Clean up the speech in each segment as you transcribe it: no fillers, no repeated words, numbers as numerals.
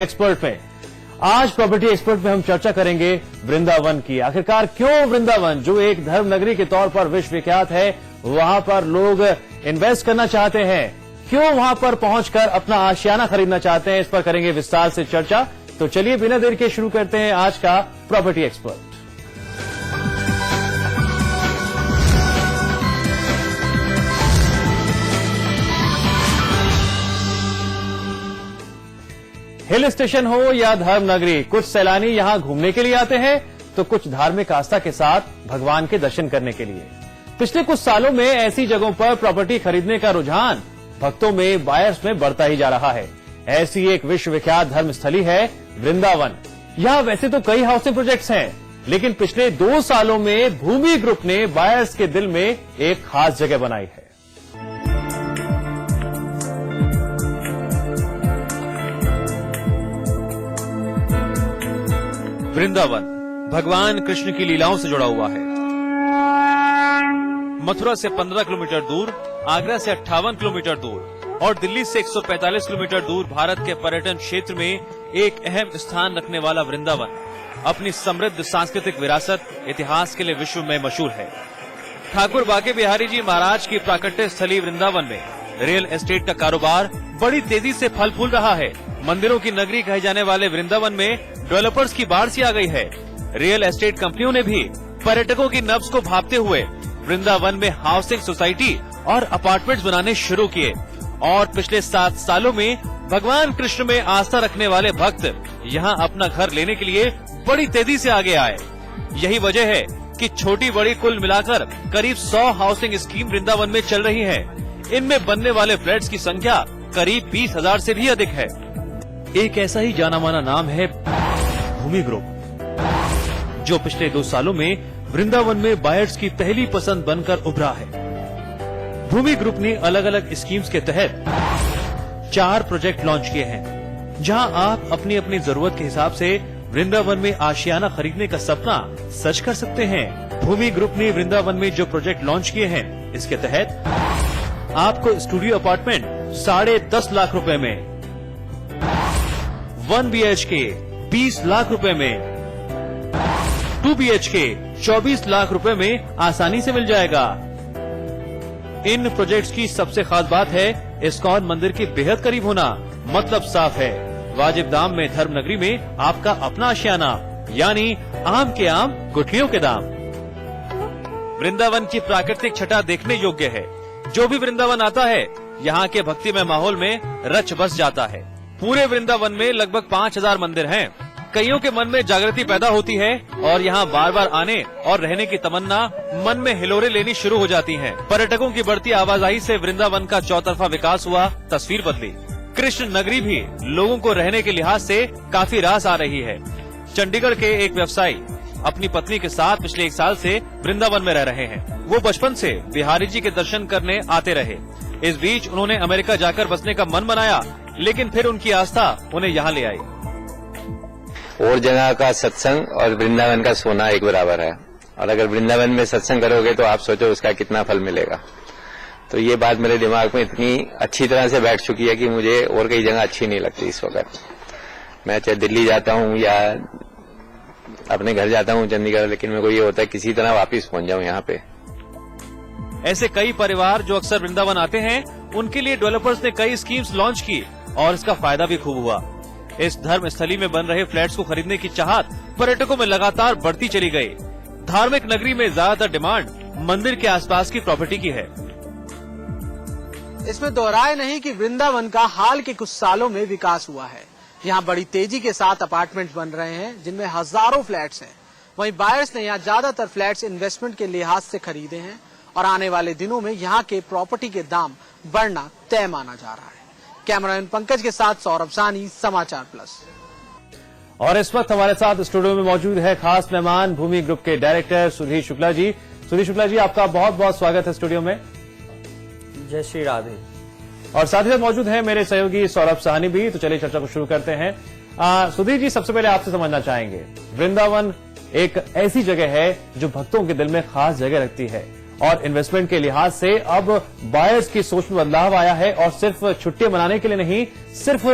Expert में आज property expert में हम चर्चा करेंगे वृंदावन की। आखिरकार क्यों वृंदावन, जो एक धर्म नगरी के तौर पर विश्व विख्यात है, वहां पर लोग इन्वेस्ट करना चाहते हैं, क्यों वहां पर पहुंचकर अपना आशियाना खरीदना चाहते हैं, इस पर करेंगे विस्तार से चर्चा। तो चलिए बिना देर के शुरू करते हैं आज का प्रॉपर्टी एक्सपर्ट। हिल स्टेशन हो या धर्म नगरी, कुछ सैलानी यहां घूमने के लिए आते हैं तो कुछ धार्मिक आस्था के साथ भगवान के दर्शन करने के लिए। पिछले कुछ सालों में ऐसी जगहों पर प्रॉपर्टी खरीदने का रुझान भक्तों में, बायर्स में बढ़ता ही जा रहा है। ऐसी एक विश्व विख्यात धर्म स्थली है वृंदावन। यहां वैसे तो कई हाउसिंग प्रोजेक्ट्स हैं, लेकिन पिछले 2 सालों में भूमि ग्रुप ने बायर्स के दिल में एक खास जगह बनाई है। वृंदावन भगवान कृष्ण की लीलाओं से जुड़ा हुआ है। मथुरा से 15 किलोमीटर दूर, आगरा से 58 किलोमीटर दूर और दिल्ली से 145 किलोमीटर दूर भारत के पर्यटन क्षेत्र में एक अहम स्थान रखने वाला वृंदावन अपनी समृद्ध सांस्कृतिक विरासत, इतिहास के लिए विश्व में मशहूर है। ठाकुर बांके बिहारी जी महाराज की प्राकट्य स्थली वृंदावन में रियल एस्टेट का कारोबार बड़ी तेजी से फल फूल रहा है। मंदिरों की नगरी कहे जाने वाले वृंदावन में डेवलपर्स की बाढ़ सी आ गई है। रियल एस्टेट कंपनियों ने भी पर्यटकों की नब्ज को भांपते हुए वृंदावन में हाउसिंग सोसाइटी और अपार्टमेंट्स बनाने शुरू किए और पिछले 7 सालों में भगवान कृष्ण में आस्था रखने वाले भक्त यहां अपना घर लेने के लिए बड़ी तेजी से आगे आए। यही वजह है कि छोटी बड़ी कुल मिलाकर करीब 100 हाउसिंग स्कीम वृंदावन में चल रही है। इनमें बनने वाले फ्लैट्स की संख्या करीब 20,000 से भी अधिक है। एक ऐसा ही जाना माना नाम है भूमि ग्रुप, जो पिछले 2 सालों में वृंदावन में बायर्स की पहली पसंद बनकर उभरा है। भूमि ग्रुप ने अलग अलग स्कीम्स के तहत 4 प्रोजेक्ट लॉन्च किए हैं, जहां आप अपनी अपनी जरूरत के हिसाब से वृंदावन में आशियाना खरीदने का सपना सच कर सकते हैं। भूमि ग्रुप ने वृंदावन में जो प्रोजेक्ट लॉन्च किए हैं, इसके तहत आपको स्टूडियो अपार्टमेंट 10.5 लाख रुपए में, 1 BHK 20 लाख रुपए में, 2 BHK 24 लाख रुपए में आसानी से मिल जाएगा। इन प्रोजेक्ट्स की सबसे खास बात है इस्कॉन मंदिर के बेहद करीब होना। मतलब साफ है, वाजिब दाम में धर्म नगरी में आपका अपना आशियाना, यानी आम के आम गुठलियों के दाम। वृंदावन की प्राकृतिक छटा देखने योग्य है। जो भी वृंदावन आता है, यहाँ के भक्तिमय माहौल में रच बस जाता है। पूरे वृंदावन में लगभग 5000 मंदिर हैं। कईयों के मन में जागृति पैदा होती है और यहाँ बार बार आने और रहने की तमन्ना मन में हिलोरे लेनी शुरू हो जाती है। पर्यटकों की बढ़ती आवाजाही से वृंदावन का चौतरफा विकास हुआ, तस्वीर बदली। कृष्ण नगरी भी लोगों को रहने के लिहाज से काफी रास आ रही है। चंडीगढ़ के एक व्यवसायी अपनी पत्नी के साथ पिछले 1 साल से वृंदावन में रह रहे हैं। वो बचपन से बिहारी जी के दर्शन करने आते रहे। इस बीच उन्होंने अमेरिका जाकर बसने का मन बनाया, लेकिन फिर उनकी आस्था उन्हें यहाँ ले आई। और जगह का सत्संग और वृंदावन का सोना एक बराबर है, और अगर वृंदावन में सत्संग करोगे तो आप सोचो उसका कितना फल मिलेगा। तो ये बात मेरे दिमाग में इतनी अच्छी तरह से बैठ चुकी है कि मुझे और कई जगह अच्छी नहीं लगती इस वक्त। मैं चाहे दिल्ली जाता हूँ या अपने घर जाता हूँ चंडीगढ़, लेकिन मेरे को ये होता है किसी तरह वापिस पहुंच जाऊँ यहाँ पे। ऐसे कई परिवार जो अक्सर वृंदावन आते हैं, उनके लिए डेवलपर्स ने कई स्कीम्स लॉन्च की और इसका फायदा भी खूब हुआ। इस धर्म स्थली में बन रहे फ्लैट्स को खरीदने की चाहत पर्यटकों में लगातार बढ़ती चली गई। धार्मिक नगरी में ज्यादातर डिमांड मंदिर के आसपास की प्रॉपर्टी की है। इसमें दोहराए नहीं कि वृंदावन का हाल के कुछ सालों में विकास हुआ है। यहाँ बड़ी तेजी के साथ अपार्टमेंट्स बन रहे हैं, जिनमें हजारों फ्लैट्स हैं। वहीं बायर्स ने यहाँ ज्यादातर फ्लैट्स इन्वेस्टमेंट के लिहाज से खरीदे हैं और आने वाले दिनों में यहाँ के प्रॉपर्टी के दाम बढ़ना तय माना जा रहा है। कैमरामैन पंकज के साथ सौरभ सानी, समाचार प्लस। और इस वक्त हमारे साथ स्टूडियो में मौजूद है खास मेहमान, भूमि ग्रुप के डायरेक्टर सुधीर शुक्ला जी। सुधीर शुक्ला जी, आपका बहुत बहुत स्वागत है स्टूडियो में। जय श्री राधे। और साथ ही साथ मौजूद है मेरे सहयोगी सौरभ साहनी भी। तो चलिए चर्चा को शुरू करते हैं। सुधीर जी, सबसे पहले आपसे समझना चाहेंगे, वृंदावन एक ऐसी जगह है जो भक्तों के दिल में खास जगह रखती है और इन्वेस्टमेंट के लिहाज से अब बायर्स की सोच में बदलाव आया है और सिर्फ छुट्टियां मनाने के लिए नहीं, सिर्फ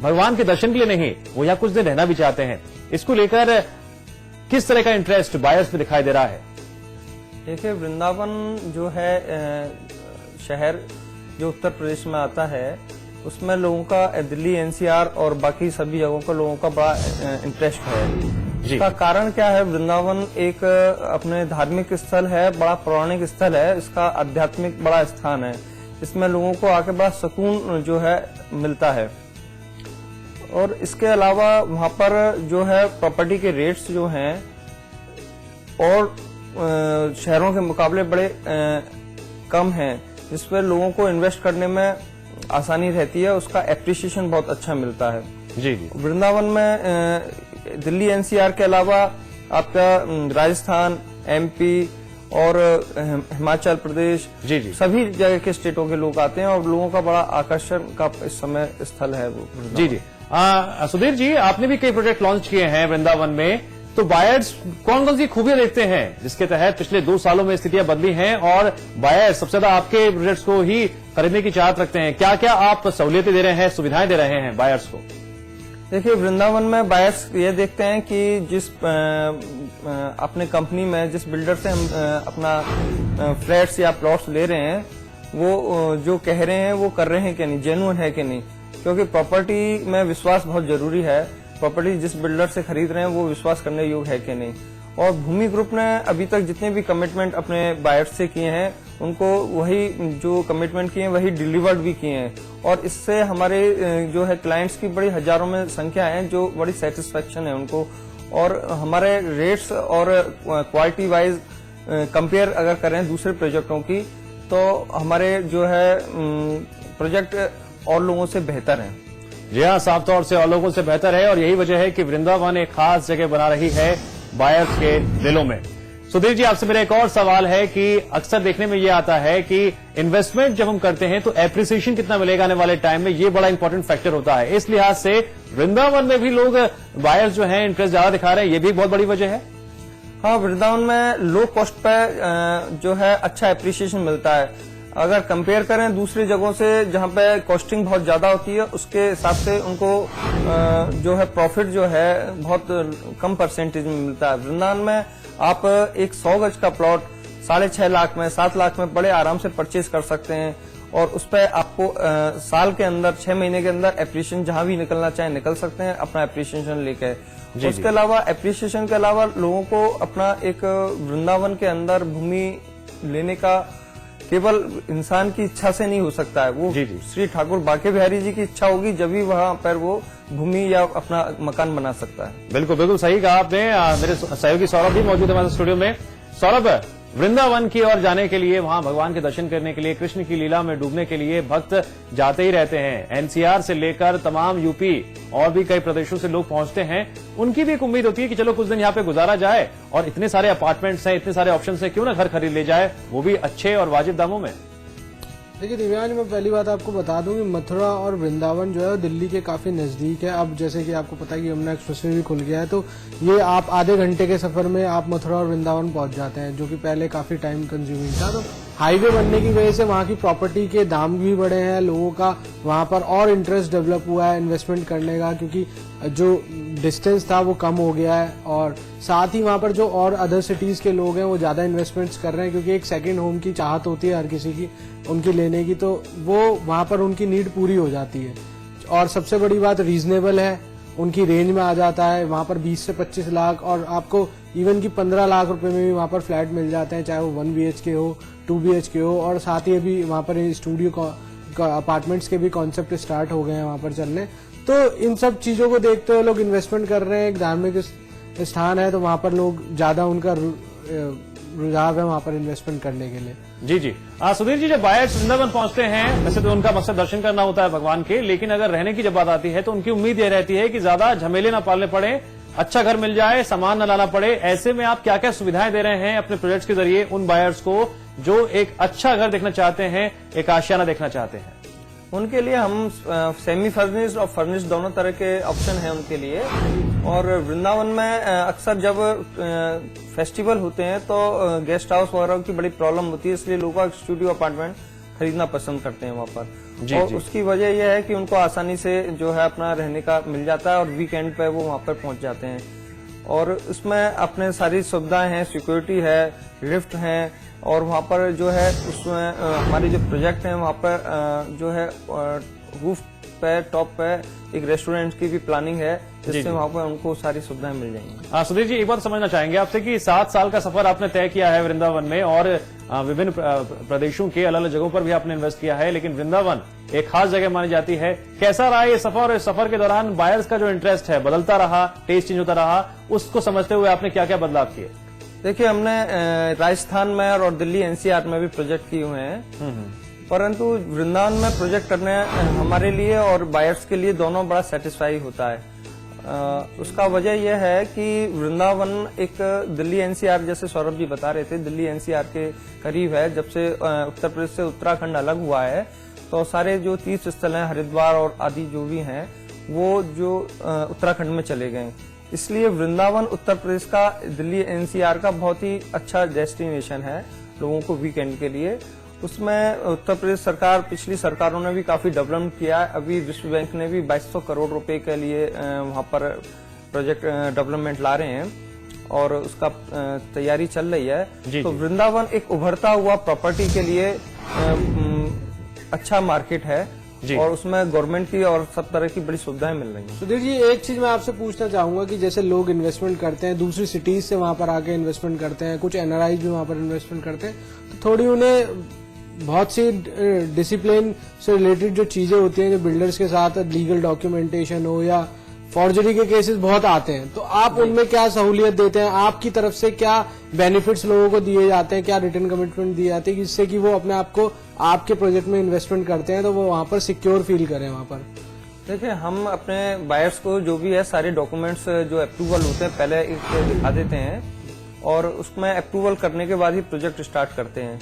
भगवान के दर्शन के लिए नहीं, वो यहाँ कुछ दिन रहना भी चाहते हैं। इसको लेकर किस तरह का इंटरेस्ट बायर्स में दिखाई दे रहा है? देखिए, वृंदावन जो है शहर जो उत्तर प्रदेश में आता है, उसमें लोगों का दिल्ली एनसीआर और बाकी सभी जगहों का लोगों का बड़ा इंटरेस्ट है। इसका कारण क्या है? वृंदावन एक अपने धार्मिक स्थल है, बड़ा पौराणिक स्थल है, इसका आध्यात्मिक बड़ा स्थान है। इसमें लोगों को आके बड़ा सुकून जो है मिलता है। और इसके अलावा वहां पर जो है प्रॉपर्टी के रेट्स जो हैं और शहरों के मुकाबले बड़े कम हैं, जिस पर लोगों को इन्वेस्ट करने में आसानी रहती है, उसका एप्रिसिएशन बहुत अच्छा मिलता है। जी जी। वृंदावन में दिल्ली एनसीआर के अलावा आपका राजस्थान, एमपी और हिमाचल प्रदेश, जी जी, सभी जगह के स्टेटों के लोग आते हैं और लोगों का बड़ा आकर्षण का इस समय स्थल है वो। जी जी। सुधीर जी, आपने भी कई प्रोजेक्ट लॉन्च किए हैं वृंदावन में, तो बायर्स कौन कौन सी खूबियां देखते हैं जिसके तहत पिछले 2 सालों में स्थितियां बदली हैं और बायर्स सबसे ज्यादा आपके प्रोजेक्ट्स को ही खरीदने की चाहत रखते हैं? क्या क्या आप सहूलियतें दे रहे हैं, सुविधाएं दे रहे हैं बायर्स को? देखिए, वृंदावन में बायर्स ये देखते हैं कि जिस अपने कंपनी में जिस बिल्डर से हम अपना फ्लैट्स या प्लॉट्स ले रहे हैं, वो जो कह रहे हैं वो कर रहे हैं कि नहीं, जेन्युइन है कि नहीं। क्योंकि प्रॉपर्टी में विश्वास बहुत जरूरी है। प्रॉपर्टी जिस बिल्डर से खरीद रहे हैं वो विश्वास करने योग्य है कि नहीं। और भूमि ग्रुप ने अभी तक जितने भी कमिटमेंट अपने बायर्स से किए हैं, उनको वही जो कमिटमेंट किए हैं वही डिलीवर्ड भी किए हैं। और इससे हमारे जो है क्लाइंट्स की बड़ी हजारों में संख्या है, जो बड़ी सेटिस्फेक्शन है उनको। और हमारे रेट्स और क्वालिटी वाइज कंपेयर अगर करें दूसरे प्रोजेक्टों की, तो हमारे जो है प्रोजेक्ट और लोगों से बेहतर है। जी हाँ, साफ तौर से और लोगों से बेहतर है, और यही वजह है कि वृंदावन एक खास जगह बना रही है बायर्स के दिलों में। सुधीर जी, आपसे मेरा एक और सवाल है कि अक्सर देखने में ये आता है कि इन्वेस्टमेंट जब हम करते हैं तो एप्रिसिएशन कितना मिलेगा आने वाले टाइम में, ये बड़ा इंपॉर्टेंट फैक्टर होता है। इस लिहाज से वृंदावन में भी लोग बायर्स जो हैं इंटरेस्ट ज्यादा दिखा रहे हैं, ये भी एक बहुत बड़ी वजह है। हाँ, वृंदावन में लो कॉस्ट पे जो है अच्छा एप्रिसिएशन मिलता है। अगर कंपेयर करें दूसरी जगहों से जहां पे कॉस्टिंग बहुत ज्यादा होती है, उसके हिसाब से उनको जो है प्रॉफिट जो है बहुत कम परसेंटेज में मिलता है। वृंदावन में आप एक 100 गज का प्लॉट 6.5 लाख में, 7 लाख में बड़े आराम से परचेज कर सकते हैं। और उस पर आपको साल के अंदर 6 महीने के अंदर एप्रिसिएशन जहां भी निकलना चाहे निकल सकते हैं अपना एप्रिसिएशन लेके। उसके अलावा एप्रिसिएशन के अलावा लोगों को अपना एक वृंदावन के अंदर भूमि लेने का केवल इंसान की इच्छा से नहीं हो सकता है, वो श्री ठाकुर बांके बिहारी जी की इच्छा होगी जब भी वहां पर वो भूमि या अपना मकान बना सकता है। बिल्कुल बिल्कुल सही कहा आपने। मेरे सहयोगी सौरभ भी मौजूद है हमारे स्टूडियो में। सौरभ, वृंदावन की ओर जाने के लिए, वहां भगवान के दर्शन करने के लिए, कृष्ण की लीला में डूबने के लिए भक्त जाते ही रहते हैं। एनसीआर से लेकर तमाम यूपी और भी कई प्रदेशों से लोग पहुंचते हैं। उनकी भी एक उम्मीद होती है कि चलो कुछ दिन यहाँ पे गुजारा जाए, और इतने सारे अपार्टमेंट्स हैं, इतने सारे ऑप्शंस हैं, क्यों ना घर खरीद ले जाए, वो भी अच्छे और वाजिब दामों में। देखिए दिव्यांश, मैं पहली बात आपको बता दूं कि मथुरा और वृंदावन जो है दिल्ली के काफी नजदीक है। अब जैसे कि आपको पता है कि यमुना एक्सप्रेसवे भी खुल गया है, तो ये आप आधे घंटे के सफर में आप मथुरा और वृंदावन पहुंच जाते हैं, जो कि पहले काफी टाइम कंज्यूमिंग था। तो हाईवे बनने की वजह से वहाँ की प्रॉपर्टी के दाम भी बढ़े हैं, लोगों का वहाँ पर और इंटरेस्ट डेवलप हुआ है इन्वेस्टमेंट करने का, क्योंकि जो डिस्टेंस था वो कम हो गया है। और साथ ही वहाँ पर जो और अदर सिटीज के लोग हैं वो ज्यादा इन्वेस्टमेंट्स कर रहे हैं, क्योंकि एक सेकंड होम की चाहत होती है हर किसी की उनकी लेने की, तो वो वहाँ पर उनकी नीड पूरी हो जाती है। और सबसे बड़ी बात रीजनेबल है, उनकी रेंज में आ जाता है। वहाँ पर 20 से 25 लाख और आपको इवन की 15 लाख रुपए में भी वहाँ पर फ्लैट मिल जाते हैं, चाहे वो 1 BHK हो, 2 BHK हो। और साथ ही अभी वहाँ पर स्टूडियो अपार्टमेंट्स के भी कॉन्सेप्ट स्टार्ट हो गए हैं वहाँ पर चलने। तो इन सब चीजों को देखते हुए लोग इन्वेस्टमेंट कर रहे हैं। एक धार्मिक स्थान है तो वहाँ पर लोग ज्यादा उनका रुझाव है वहाँ पर इन्वेस्टमेंट करने के लिए। जी जी। सुधीर जी, जब बायर्स वृंदावन पहुंचते हैं, वैसे तो उनका मकसद दर्शन करना होता है भगवान के, लेकिन अगर रहने की जब बात आती है तो उनकी उम्मीद यह रहती है कि ज्यादा झमेले ना पालने पड़े, अच्छा घर मिल जाए, सामान न लाना पड़े। ऐसे में आप क्या क्या सुविधाएं दे रहे हैं अपने प्रोजेक्ट्स के जरिए उन बायर्स को जो एक अच्छा घर देखना चाहते हैं, एक आशियाना देखना चाहते हैं? उनके लिए हम सेमी फर्निश्ड और फर्निश्ड दोनों तरह के ऑप्शन हैं उनके लिए। और वृंदावन में अक्सर जब फेस्टिवल होते हैं तो गेस्ट हाउस वगैरह की बड़ी प्रॉब्लम होती है, इसलिए लोगों का स्टूडियो अपार्टमेंट खरीदना पसंद करते हैं वहाँ पर। जी, और जी। उसकी वजह यह है कि उनको आसानी से जो है अपना रहने का मिल जाता है और वीकेंड पे वो वहाँ पर पहुँच जाते हैं। और उसमें अपने सारी सुविधाएं हैं, सिक्योरिटी है, लिफ्ट हैं, और वहाँ पर जो है उसमें हमारे जो प्रोजेक्ट हैं वहाँ पर जो है रूफ पे टॉप पे एक रेस्टोरेंट की भी प्लानिंग है, जिससे वहाँ पर उनको सारी सुविधाएं मिल जाएंगी। सुधीर जी, एक बात समझना चाहेंगे आपसे कि 7 साल का सफर आपने तय किया है वृंदावन में, और विभिन्न प्रदेशों के अलग अलग जगहों पर भी आपने इन्वेस्ट किया है, लेकिन वृंदावन एक खास जगह मानी जाती है। कैसा रहा ये सफर, और इस सफर के दौरान बायर्स का जो इंटरेस्ट है बदलता रहा, टेस्ट चेंज होता रहा, उसको समझते हुए आपने क्या क्या बदलाव किए? देखिए, हमने राजस्थान में और दिल्ली एनसीआर में भी प्रोजेक्ट किए हुए हैं, परंतु वृंदावन में प्रोजेक्ट करने हमारे लिए और बायर्स के लिए दोनों बड़ा सेटिस्फाई होता है। उसका वजह यह है कि वृंदावन एक दिल्ली एनसीआर, जैसे सौरभ जी बता रहे थे, दिल्ली एनसीआर के करीब है। जब से उत्तर प्रदेश से उत्तराखंड अलग हुआ है तो सारे जो तीर्थ स्थल हैं, हरिद्वार और आदि जो भी हैं, वो जो उत्तराखंड में चले गए। इसलिए वृंदावन उत्तर प्रदेश का दिल्ली एनसीआर का बहुत ही अच्छा डेस्टिनेशन है लोगों को वीकेंड के लिए। उसमें उत्तर प्रदेश सरकार, पिछली सरकारों ने भी काफी डेवलपमेंट किया है। अभी विश्व बैंक ने भी 2200 करोड़ रुपए के लिए वहां पर प्रोजेक्ट डेवलपमेंट ला रहे हैं और उसका तैयारी चल रही है। तो वृंदावन एक उभरता हुआ प्रॉपर्टी के लिए अच्छा मार्केट है और उसमें गवर्नमेंट की और सब तरह की बड़ी सुविधाएं मिल रही हैं। सुधीर जी, एक चीज मैं आपसे पूछना चाहूंगा कि जैसे लोग इन्वेस्टमेंट करते हैं, दूसरी सिटीज से वहां पर आके इन्वेस्टमेंट करते हैं, कुछ एनआरआई भी वहां पर इन्वेस्टमेंट करते हैं, तो थोड़ी उन्हें बहुत सी डिसिप्लिन से रिलेटेड जो चीजें होती हैं, जो बिल्डर्स के साथ लीगल डॉक्यूमेंटेशन हो या फॉर्जरी के केसेस बहुत आते हैं, तो आप उनमें क्या सहूलियत देते हैं? आपकी तरफ से क्या बेनिफिट्स लोगों को दिए जाते हैं, क्या रिटर्न कमिटमेंट दिए जाते हैं जिससे कि वो अपने आप को आपके प्रोजेक्ट में इन्वेस्टमेंट करते हैं तो वो वहां पर सिक्योर फील करें? वहां पर देखिए, हम अपने बायर्स को जो भी है सारे डॉक्यूमेंट्स जो अप्रूवल होते हैं पहले दिखा देते हैं और उसमें अप्रूवल करने के बाद ही प्रोजेक्ट स्टार्ट करते हैं।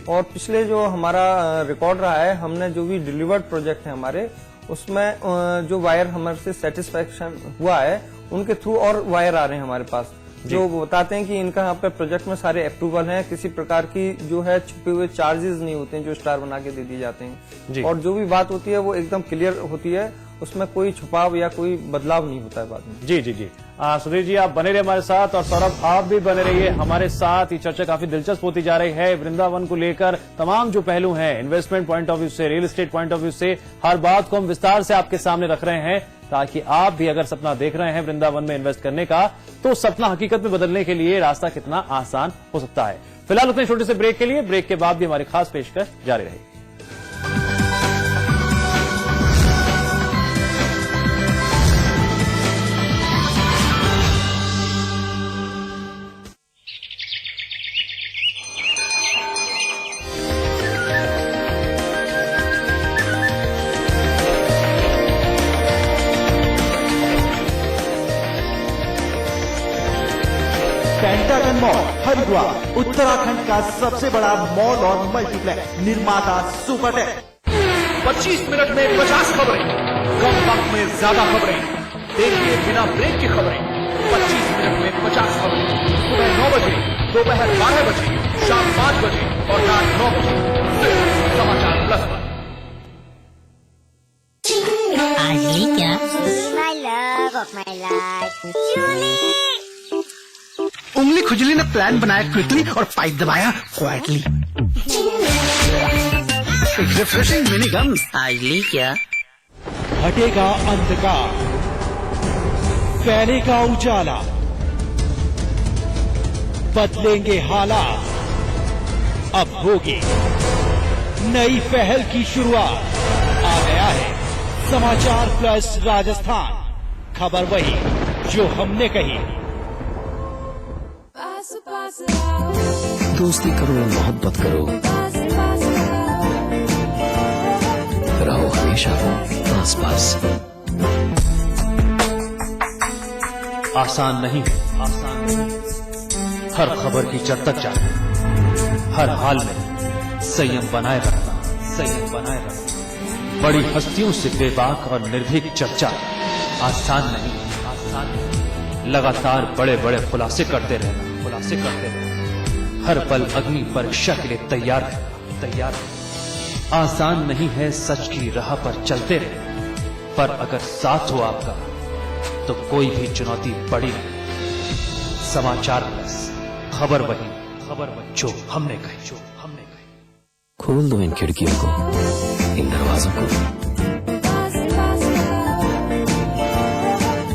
और पिछले जो हमारा रिकॉर्ड रहा है, हमने जो भी डिलीवर्ड प्रोजेक्ट है हमारे, उसमें जो वायर हमारे से सेटिस्फेक्शन हुआ है उनके थ्रू और वायर आ रहे हैं हमारे पास, जो बताते हैं कि इनका यहाँ पे प्रोजेक्ट में सारे अप्रूवल हैं, किसी प्रकार की जो है छुपे हुए चार्जेस नहीं होते हैं जो स्टार बना के दे दिए जाते हैं, और जो भी बात होती है वो एकदम क्लियर होती है, उसमें कोई छुपाव या कोई बदलाव नहीं होता है बाद में। जी जी जी, सुधीर जी आप बने रहे हमारे साथ, और सौरभ आप भी बने रहिए हमारे साथ। ये चर्चा काफी दिलचस्प होती जा रही है वृंदावन को लेकर। तमाम जो पहलू हैं, इन्वेस्टमेंट पॉइंट ऑफ व्यू से, real estate point of view से, हर बात को हम विस्तार से आपके सामने रख रहे हैं, ताकि आप भी अगर सपना देख रहे हैं वृंदावन में इन्वेस्ट करने का, तो सपना हकीकत में बदलने के लिए रास्ता कितना आसान हो सकता है। फिलहाल उतने छोटे से ब्रेक के लिए, ब्रेक के बाद भी हमारी खास पेशकश जारी रहेगी। पेंटागन मॉल हरिद्वार उत्तराखंड का सबसे बड़ा मॉल और मल्टीप्लेक्स। निर्माता सुपरटेक। 25 मिनट में 50 खबरें, कम वक्त में ज्यादा खबरें। देखिए बिना ब्रेक की खबरें। 25 मिनट में 50 खबरें, सुबह 9 बजे, दोपहर 12 बजे, शाम 5 बजे और रात 9 बजे, सिर्फ समाचार प्लस पर। आजली क्या? My love of my life, Julie. उंगली खुजली ने प्लान बनाया क्विकली और पाइप दबाया क्वाइटली। Refreshing mini gun. आजली क्या? हटेगा अंधकार, फैलेगा उजाला, बदलेंगे हालात, अब होगी नई पहल की शुरुआत। आ गया है समाचार प्लस राजस्थान, खबर वही जो हमने कही। दोस्ती करो या मोहब्बत करो, रहो हमेशा पास पास। आसान नहीं है, हर खबर की जड़ तक जाना, हर हाल में संयम बनाए रखना, संयम बनाए रखना। बड़ी हस्तियों से बेबाक और निर्भीक चर्चा आसान नहीं, आसान नहीं। लगातार बड़े बड़े खुलासे करते रहना, खुलासे करते रहना। हर पल अग्नि परीक्षा के लिए तैयार रहना, तैयार रहना। आसान नहीं है सच की राह पर चलते रहे, पर अगर साथ हो आपका तो कोई भी चुनौती बड़ी नहीं। समाचार प्लस, खबर वही जो हमने कही। खोल दो इन खिड़कियों को, इन दरवाजों को।